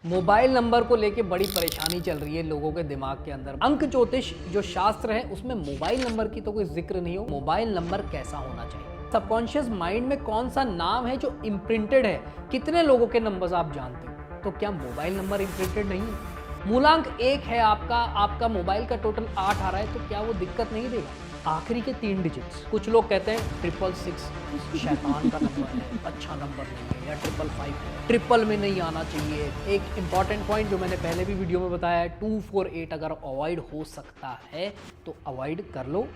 Mobile number को लेके बड़ी परेशानी चल रही है लोगों के दिमाग के अंदर। अंक ज्योतिष जो शास्त्र है उसमें मोबाइल नंबर की तो कोई जिक्र नहीं हो। मोबाइल नंबर कैसा होना चाहिए, सबकॉन्शियस माइंड में कौन सा नाम है जो इम्प्रिंटेड है, कितने लोगों के नंबर्स आप जानते हो, तो क्या मोबाइल नंबर इम्प्रिंटेड नहीं है? मूलांक 1 है आपका मोबाइल का टोटल 8 आ रहा है, तो क्या वो दिक्कत नहीं देगा? आखिरी के 3 डिजिट्स, कुछ लोग कहते हैं 666 शैतान का नंबर है, अच्छा नंबर नहीं है, या 555 ट्रिपल में नहीं आना चाहिए। एक इंपॉर्टेंट पॉइंट जो मैंने पहले भी वीडियो में बताया है, 248 अगर अवॉइड हो सकता है तो अवॉइड कर लो।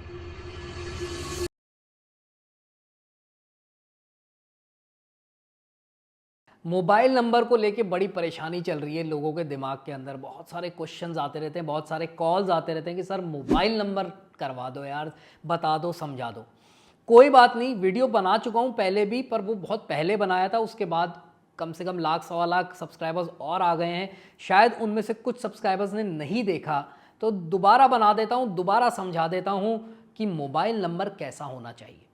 मोबाइल नंबर को लेके बड़ी परेशानी चल रही है लोगों के दिमाग के अंदर। बहुत सारे क्वेश्चंस आते रहते हैं, बहुत सारे कॉल्स आते रहते हैं कि सर मोबाइल नंबर करवा दो यार, बता दो, समझा दो। कोई बात नहीं, वीडियो बना चुका हूँ पहले भी, पर वो बहुत पहले बनाया था। उसके बाद कम से कम लाख सवा लाख सब्सक्राइबर्स और आ गए हैं, शायद उनमें से कुछ सब्सक्राइबर्स ने नहीं देखा, तो दोबारा बना देता हूँ, दोबारा समझा देता हूँ कि मोबाइल नंबर कैसा होना चाहिए।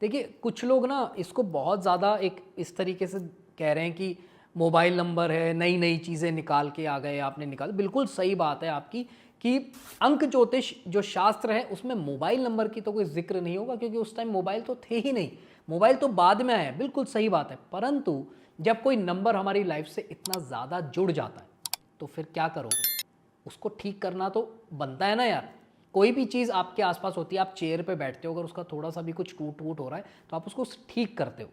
देखिए, कुछ लोग ना इसको बहुत ज़्यादा एक इस तरीके से कह रहे हैं कि मोबाइल नंबर है, नई नई चीज़ें निकाल के आ गए, आपने निकाल। बिल्कुल सही बात है आपकी कि अंक ज्योतिष जो शास्त्र है उसमें मोबाइल नंबर की तो कोई जिक्र नहीं होगा, क्योंकि उस टाइम मोबाइल तो थे ही नहीं, मोबाइल तो बाद में आया। बिल्कुल सही बात है, परंतु जब कोई नंबर हमारी लाइफ से इतना ज़्यादा जुड़ जाता है तो फिर क्या करोगे? उसको ठीक करना तो बनता है ना यार। कोई भी चीज़ आपके आसपास होती है, आप चेयर पे बैठते हो, अगर उसका थोड़ा सा भी कुछ टूट वूट हो रहा है तो आप उसको ठीक करते हो,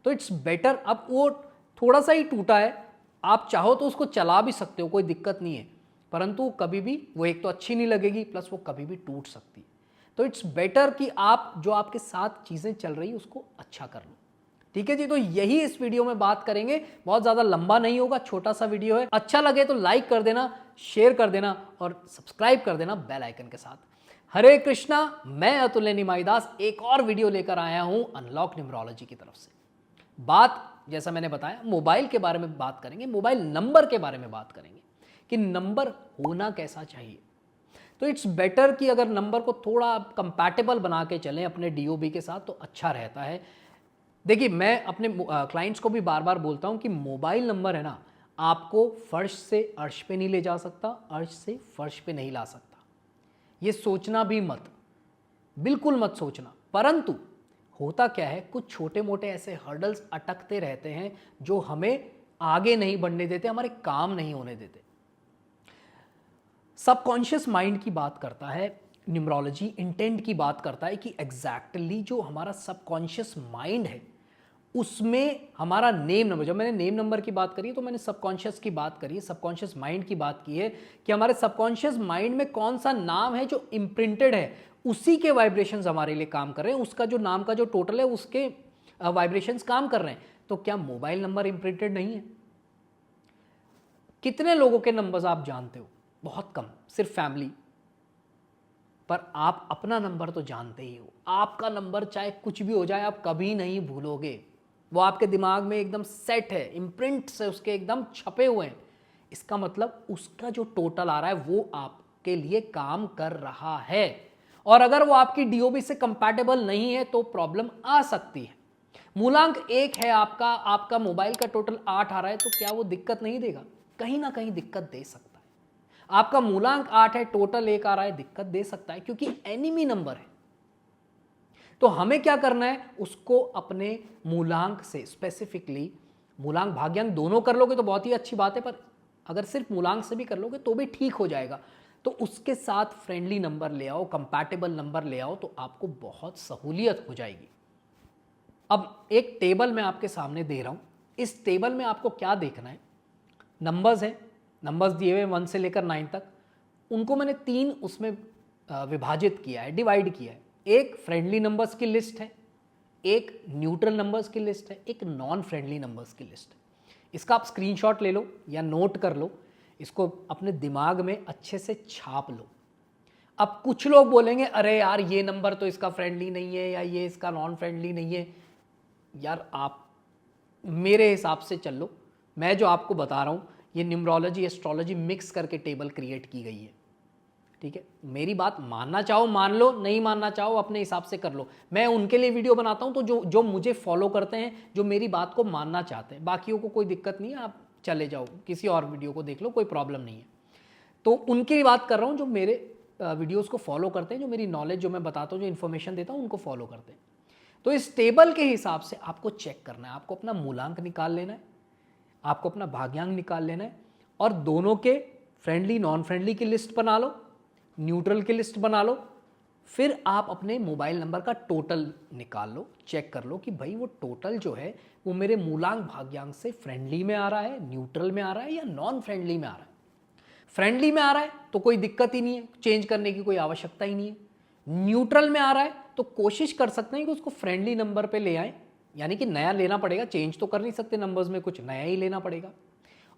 तो इट्स बेटर। अब वो थोड़ा सा ही टूटा है, आप चाहो तो उसको चला भी सकते हो, कोई दिक्कत नहीं है, परंतु कभी भी वो एक तो अच्छी नहीं लगेगी, प्लस वो कभी भी टूट सकती है। तो इट्स बेटर कि आप जो आपके साथ चीज़ें चल रही है उसको अच्छा कर लो। ठीक है जी, तो यही इस वीडियो में बात करेंगे। बहुत ज़्यादा लंबा नहीं होगा, छोटा सा वीडियो है। अच्छा लगे तो लाइक कर देना, शेयर कर देना और सब्सक्राइब कर देना बेल आइकन के साथ। हरे कृष्णा, मैं अतुल्य निमाईदास एक और वीडियो लेकर आया हूं अनलॉक न्यूमरोलॉजी की तरफ से। बात, जैसा मैंने बताया, मोबाइल के बारे में बात करेंगे, मोबाइल नंबर के बारे में बात करेंगे कि नंबर होना कैसा चाहिए। तो इट्स बेटर कि अगर नंबर को थोड़ा कंपैटिबल बना के चलें अपने डीओबी के साथ तो अच्छा रहता है। देखिए, मैं अपने क्लाइंट्स को भी बार बार बोलता हूं कि मोबाइल नंबर है ना, आपको फर्श से अर्श पे नहीं ले जा सकता, अर्श से फर्श पे नहीं ला सकता। ये सोचना भी मत, बिल्कुल मत सोचना। परंतु होता क्या है, कुछ छोटे मोटे ऐसे हर्डल्स अटकते रहते हैं जो हमें आगे नहीं बढ़ने देते, हमारे काम नहीं होने देते। सबकॉन्शियस माइंड की बात करता है न्यूमरोलॉजी, इंटेंट की बात करता है कि एग्जैक्टली जो हमारा सबकॉन्शियस माइंड है उसमें हमारा नेम नंबर, जब मैंने नेम नंबर की बात करी तो मैंने सबकॉन्शियस की बात करी है, सबकॉन्शियस माइंड की बात की है कि हमारे सबकॉन्शियस माइंड में कौन सा नाम है जो इम्प्रिंटेड है, उसी के वाइब्रेशंस हमारे लिए काम कर रहे हैं, उसका जो नाम का जो टोटल है उसके वाइब्रेशंस काम कर रहे हैं। तो क्या मोबाइल नंबर इम्प्रिंटेड नहीं है? कितने लोगों के नंबर्स आप जानते हो? बहुत कम, सिर्फ फैमिली। पर आप अपना नंबर तो जानते ही हो। आपका नंबर चाहे कुछ भी हो जाए आप कभी नहीं भूलोगे, वो आपके दिमाग में एकदम सेट है, इम्प्रिंट से उसके एकदम छपे हुए हैं। इसका मतलब उसका जो टोटल आ रहा है वो आपके लिए काम कर रहा है, और अगर वो आपकी डीओबी से कंपैटिबल नहीं है तो प्रॉब्लम आ सकती है। मूलांक 1 है आपका मोबाइल का टोटल 8 आ रहा है, तो क्या वो दिक्कत नहीं देगा? कहीं ना कहीं दिक्कत दे सकता है। आपका मूलांक 8 है, टोटल 1 आ रहा है, दिक्कत दे सकता है, क्योंकि एनिमी नंबर है। तो हमें क्या करना है, उसको अपने मूलांक से स्पेसिफिकली, मूलांक भाग्यांक दोनों कर लोगे तो बहुत ही अच्छी बात है, पर अगर सिर्फ मूलांक से भी कर लोगे तो भी ठीक हो जाएगा। तो उसके साथ फ्रेंडली नंबर ले आओ, कंपैटिबल नंबर ले आओ, तो आपको बहुत सहूलियत हो जाएगी। अब एक टेबल मैं आपके सामने दे रहा हूं, इस टेबल में आपको क्या देखना है, नंबर्स हैं, नंबर्स दिए हुए 1 से लेकर 9 तक, उनको मैंने 3 उसमें विभाजित किया है, डिवाइड किया है। एक फ्रेंडली नंबर्स की लिस्ट है, एक न्यूट्रल नंबर्स की लिस्ट है, एक नॉन फ्रेंडली नंबर्स की लिस्ट है। इसका आप स्क्रीनशॉट ले लो या नोट कर लो, इसको अपने दिमाग में अच्छे से छाप लो। अब कुछ लोग बोलेंगे अरे यार ये नंबर तो इसका फ्रेंडली नहीं है, या ये इसका नॉन फ्रेंडली नहीं है। यार आप मेरे हिसाब से चल लो, मैं जो आपको बता रहा हूँ ये न्यूमरोलॉजी एस्ट्रोलॉजी मिक्स करके टेबल क्रिएट की गई है। ठीक है, मेरी बात मानना चाहो मान लो, नहीं मानना चाहो अपने हिसाब से कर लो। मैं उनके लिए वीडियो बनाता हूँ तो जो मुझे फॉलो करते हैं, जो मेरी बात को मानना चाहते हैं, बाकियों को कोई दिक्कत नहीं है, आप चले जाओ किसी और वीडियो को देख लो, कोई प्रॉब्लम नहीं है। तो उनकी बात कर रहा हूँ जो मेरे वीडियोस को फॉलो करते हैं, जो मेरी नॉलेज जो मैं बताता हूँ, जो इन्फॉर्मेशन देता हूँ, उनको फॉलो करते हैं। तो इस टेबल के हिसाब से आपको चेक करना है, आपको अपना मूलांक निकाल लेना है, आपको अपना भाग्यांक निकाल लेना है, और दोनों के फ्रेंडली नॉन फ्रेंडली की लिस्ट बना लो, न्यूट्रल की लिस्ट बना लो। फिर आप अपने मोबाइल नंबर का टोटल निकाल लो, चेक कर लो कि भाई वो टोटल जो है वो मेरे मूलांक भाग्यांक से फ्रेंडली में आ रहा है, न्यूट्रल में आ रहा है, या नॉन फ्रेंडली में आ रहा है। फ्रेंडली में आ रहा है तो कोई दिक्कत ही नहीं है, चेंज करने की कोई आवश्यकता ही नहीं है। न्यूट्रल में आ रहा है तो कोशिश कर सकते हैं कि उसको फ्रेंडली नंबर पे ले आए, यानी कि नया लेना पड़ेगा, चेंज तो कर नहीं सकते नंबर्स में, कुछ नया ही लेना पड़ेगा।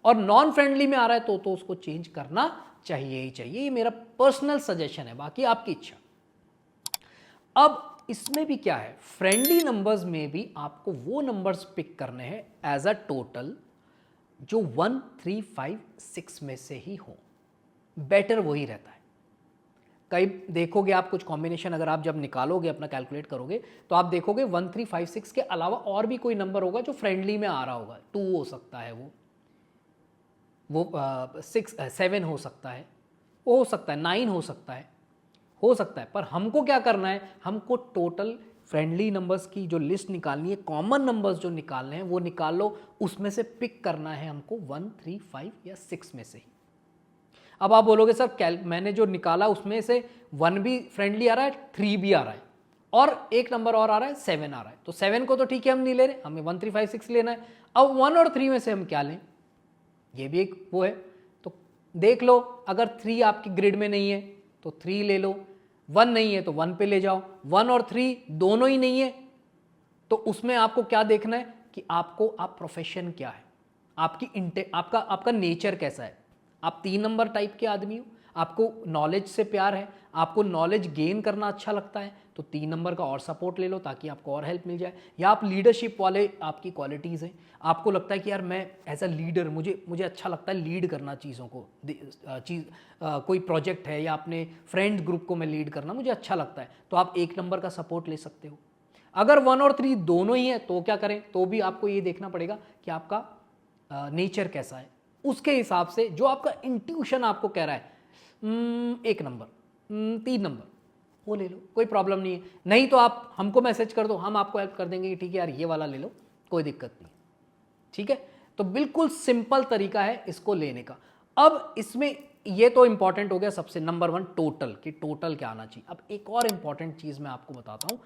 और नॉन फ्रेंडली में आ रहा है तो उसको चेंज करना चाहिए ही चाहिए। ये मेरा पर्सनल सजेशन है, बाकी आपकी इच्छा। अब इसमें भी क्या है, फ्रेंडली नंबर्स में भी आपको वो नंबर्स पिक करने हैं एज अ टोटल जो 1 3 5 6 में से ही हो, बेटर वही रहता है। कई देखोगे आप कुछ कॉम्बिनेशन, अगर आप जब निकालोगे अपना कैलकुलेट करोगे तो आप देखोगे 1 3 5 6 के अलावा और भी कोई नंबर होगा जो फ्रेंडली में आ रहा होगा। 2 हो सकता है, वो 6 7 हो सकता है, वो हो सकता है 9 हो सकता है। पर हमको क्या करना है, हमको टोटल फ्रेंडली नंबर्स की जो लिस्ट निकालनी है, कॉमन नंबर्स जो निकालने हैं वो निकाल लो, उसमें से पिक करना है हमको 1 3 5 या 6 में से ही। अब आप बोलोगे सर मैंने जो निकाला उसमें से 1 भी फ्रेंडली आ रहा है, 3 भी आ रहा है, और एक नंबर और आ रहा है 7 आ रहा है। तो 7 को तो ठीक है हम नहीं ले रहे, हमें 1 3 5 6 लेना है। अब 1 और 3 में से हम क्या लें, ये भी एक वो है। तो देख लो, अगर 3 आपकी ग्रिड में नहीं है तो 3 ले लो, 1 नहीं है तो 1 पे ले जाओ। 1 और 3 दोनों ही नहीं है तो उसमें आपको क्या देखना है कि आप प्रोफेशन क्या है, आपका नेचर कैसा है। आप 3 नंबर टाइप के आदमी हो, आपको नॉलेज से प्यार है, आपको नॉलेज गेन करना अच्छा लगता है, तो 3 नंबर का और सपोर्ट ले लो ताकि आपको और हेल्प मिल जाए। या आप लीडरशिप वाले आपकी क्वालिटीज़ हैं, आपको लगता है कि यार मैं एज अ लीडर, मुझे अच्छा लगता है लीड करना चीज़ों को, कोई प्रोजेक्ट है या अपने फ्रेंड ग्रुप को मैं लीड करना मुझे अच्छा लगता है, तो आप 1 नंबर का सपोर्ट ले सकते हो। अगर 1 और 3 दोनों ही है तो क्या करें, तो भी आपको ये देखना पड़ेगा कि आपका नेचर कैसा है, उसके हिसाब से जो आपका इंट्यूशन आपको कह रहा है 1 नंबर 3 नंबर वो ले लो, कोई प्रॉब्लम नहीं है। नहीं तो आप हमको मैसेज कर दो, हम आपको हेल्प कर देंगे कि ठीक है यार ये वाला ले लो, कोई दिक्कत नहीं, ठीक है। तो बिल्कुल सिंपल तरीका है इसको लेने का। अब इसमें ये तो इंपॉर्टेंट हो गया सबसे नंबर 1 टोटल, कि टोटल क्या आना चाहिए। अब एक और इंपॉर्टेंट चीज़ मैं आपको बताता हूँ,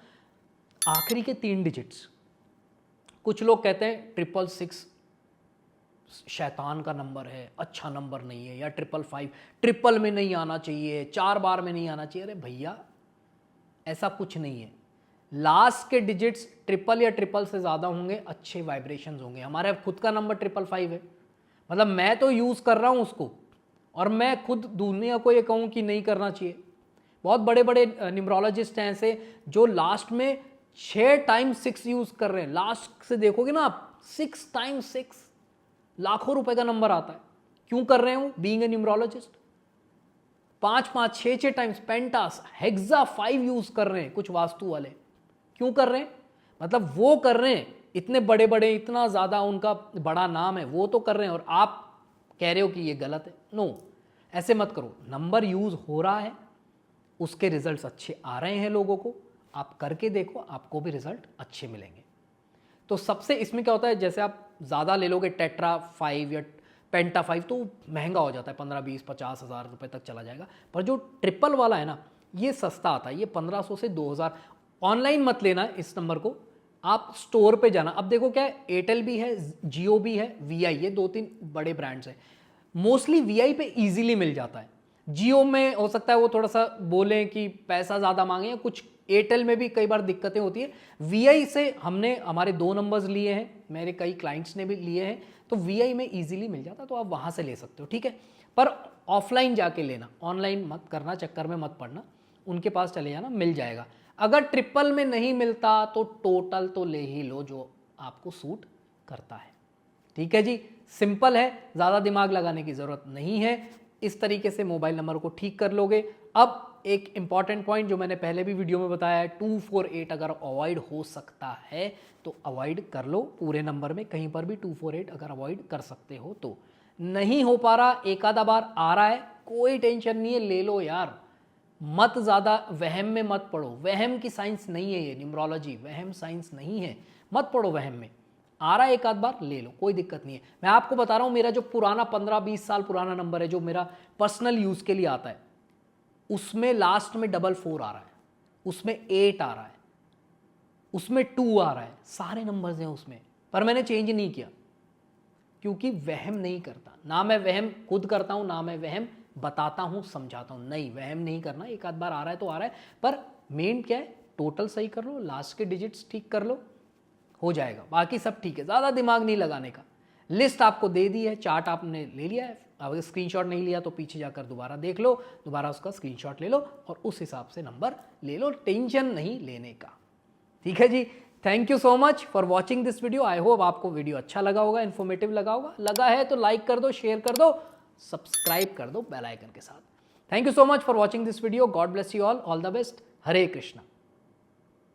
आखिरी के 3 डिजिट्स। कुछ लोग कहते हैं 666 शैतान का नंबर है, अच्छा नंबर नहीं है, या 555 ट्रिपल में नहीं आना चाहिए, 4 बार में नहीं आना चाहिए। अरे भैया ऐसा कुछ नहीं है, लास्ट के डिजिट्स ट्रिपल या ट्रिपल से ज़्यादा होंगे, अच्छे वाइब्रेशंस होंगे। हमारे खुद का नंबर 555 है, मतलब मैं तो यूज़ कर रहा हूँ उसको, और मैं खुद दुनिया को ये कहूँ कि नहीं करना चाहिए। बहुत बड़े बड़े न्यूमरोलॉजिस्ट हैं ऐसे जो लास्ट में 6 टाइम्स 6 यूज़ कर रहे हैं। लास्ट से देखोगे ना आप, 6 टाइम्स 6 लाखों रुपए का नंबर आता है। क्यों कर रहे हैं वो, being a numerologist? 5 5 6 6 times pentas hexa 5 use कर रहे हैं कुछ वास्तु वाले। क्यों कर रहे हैं, मतलब वो कर रहे हैं, इतने बड़े बड़े, इतना ज़्यादा उनका बड़ा नाम है, वो तो कर रहे हैं, और आप कह रहे हो कि ये गलत है। नो, ऐसे मत करो। नंबर यूज हो रहा है, उसके रिजल्ट्स अच्छे आ रहे हैं लोगों को, आप करके देखो, आपको भी रिजल्ट अच्छे मिलेंगे। तो सबसे इसमें क्या होता है, जैसे आप ज़्यादा ले लोगे टेट्रा 5 या पेंटा 5 तो महंगा हो जाता है, 15 20 50 हज़ार रुपये तक चला जाएगा। पर जो ट्रिपल वाला है ना, ये सस्ता आता है, ये 1500 से 2000। ऑनलाइन मत लेना इस नंबर को, आप स्टोर पे जाना। अब देखो क्या है, एयरटेल भी है, जियो भी है, वीआई, ये 2-3 बड़े ब्रांड्स हैं। मोस्टली वीआई पे इजीली मिल जाता है। जियो में हो सकता है वो थोड़ा सा बोलें कि पैसा ज़्यादा मांगे, या कुछ एयरटेल में भी कई बार दिक्कतें होती है। वीआई से हमने हमारे 2 नंबर्स लिए हैं, मेरे कई क्लाइंट्स ने भी लिए हैं, तो वीआई में इजीली मिल जाता है, तो आप वहाँ से ले सकते हो, ठीक है। पर ऑफलाइन जाके लेना, ऑनलाइन मत करना, चक्कर में मत पड़ना, उनके पास चले जाना, मिल जाएगा। अगर ट्रिपल में नहीं मिलता तो टोटल तो ले ही लो जो आपको सूट करता है, ठीक है जी। सिंपल है, ज़्यादा दिमाग लगाने की ज़रूरत नहीं है। इस तरीके से मोबाइल नंबर को ठीक कर लोगे। अब एक इंपॉर्टेंट पॉइंट जो मैंने पहले भी वीडियो में बताया है, 248 अगर अवॉइड हो सकता है तो अवॉइड कर लो। पूरे नंबर में कहीं पर भी 248 अगर अवॉइड कर सकते हो तो। नहीं हो पा रहा, एक आधा बार आ रहा है, कोई टेंशन नहीं है, ले लो यार। मत ज़्यादा वहम में मत पढ़ो, वहम की साइंस नहीं है ये, न्यूमरोलॉजी वहम साइंस नहीं है, मत पढ़ो वहम में। आ रहा है एक आध बार, ले लो, कोई दिक्कत नहीं है। मैं आपको बता रहा हूँ, मेरा जो पुराना 15-20 साल पुराना नंबर है, जो मेरा पर्सनल यूज़ के लिए आता है, उसमें लास्ट में 44 आ रहा है, उसमें 8 आ रहा है, उसमें 2 आ रहा है, सारे नंबर्स हैं उसमें, पर मैंने चेंज नहीं किया क्योंकि वहम नहीं करता। ना मैं वहम खुद करता हूँ, ना मैं वहम बताता हूँ, समझाता हूँ। नहीं, वहम नहीं करना। एक आध बार आ रहा है तो आ रहा है, पर मेन क्या है, टोटल सही कर लो, लास्ट के डिजिट्स ठीक कर लो, हो जाएगा, बाकी सब ठीक है। ज़्यादा दिमाग नहीं लगाने का। लिस्ट आपको दे दी है, चार्ट आपने ले लिया है, अगर स्क्रीनशॉट नहीं लिया तो पीछे जाकर दोबारा देख लो, दोबारा उसका स्क्रीनशॉट ले लो और उस हिसाब से नंबर ले लो, टेंशन नहीं लेने का। ठीक है जी, thank you so much for watching this video. I hope आपको वीडियो अच्छा लगा होगा, इन्फॉर्मेटिव लगा होगा। लगा है तो लाइक कर दो, शेयर कर दो, सब्सक्राइब कर दो बेल आइकन के साथ। Thank you so much for watching this video. God bless you all the best. Hare Krishna.